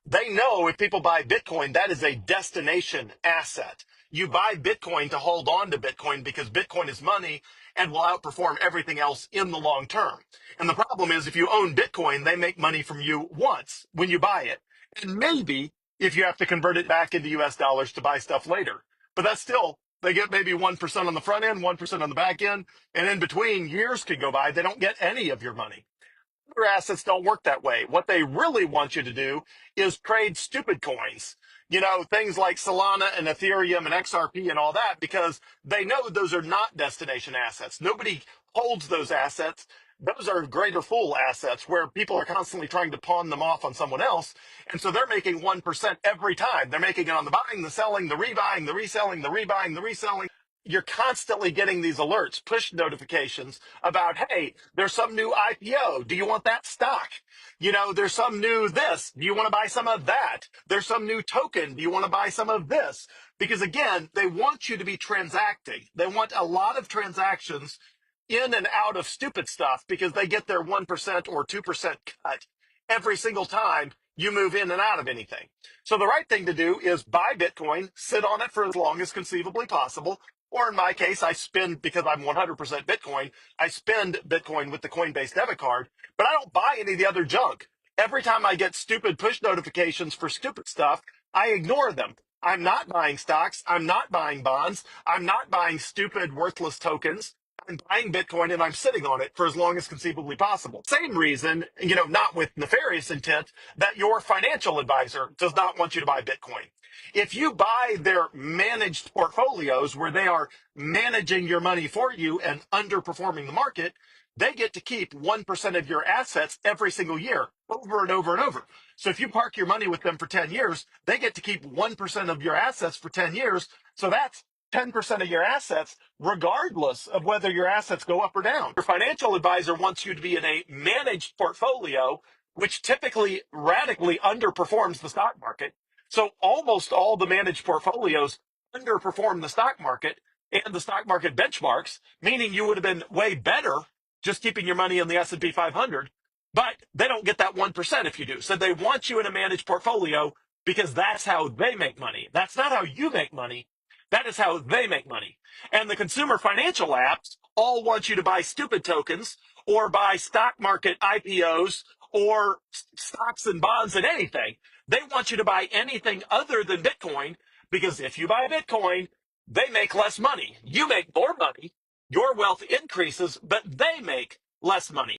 They know if people buy Bitcoin, that is a destination asset. You buy Bitcoin to hold on to Bitcoin because Bitcoin is money and will outperform everything else in the long term. And the problem is if you own Bitcoin, they make money from you once when you buy it. And maybe if you have to convert it back into US dollars to buy stuff later. But that's still, they get maybe 1% on the front end, 1% on the back end. And in between, years could go by. They don't get any of your money. Other assets don't work that way. What they really want you to do is trade stupid coins, things like Solana and Ethereum and XRP and all that, because they know those are not destination assets. Nobody holds those assets. Those are greater fool assets where people are constantly trying to pawn them off on someone else. And so they're making 1% every time. They're making it on the buying, the selling, the rebuying, the reselling, the rebuying, the reselling. You're constantly getting these alerts, push notifications about, hey, there's some new IPO. Do you want that stock? There's some new this. Do you want to buy some of that? There's some new token. Do you want to buy some of this? Because again, they want you to be transacting. They want a lot of transactions in and out of stupid stuff because they get their 1% or 2% cut every single time you move in and out of anything. So the right thing to do is buy Bitcoin, sit on it for as long as conceivably possible. Or in my case, I spend, because I'm 100% Bitcoin, I spend Bitcoin with the Coinbase debit card, but I don't buy any of the other junk. Every time I get stupid push notifications for stupid stuff, I ignore them. I'm not buying stocks. I'm not buying bonds. I'm not buying stupid, worthless tokens. I'm buying Bitcoin and I'm sitting on it for as long as conceivably possible. Same reason, not with nefarious intent, that your financial advisor does not want you to buy Bitcoin. If you buy their managed portfolios where they are managing your money for you and underperforming the market, they get to keep 1% of your assets every single year over and over and over. So if you park your money with them for 10 years, they get to keep 1% of your assets for 10 years. So that's 10% of your assets, regardless of whether your assets go up or down. Your financial advisor wants you to be in a managed portfolio, which typically radically underperforms the stock market. So almost all the managed portfolios underperform the stock market and the stock market benchmarks, meaning you would have been way better just keeping your money in the S&P 500, but they don't get that 1% if you do. So they want you in a managed portfolio because that's how they make money. That's not how you make money. That is how they make money. And the consumer financial apps all want you to buy stupid tokens or buy stock market IPOs or stocks and bonds and anything. They want you to buy anything other than Bitcoin because if you buy Bitcoin, they make less money. You make more money. Your wealth increases, but they make less money.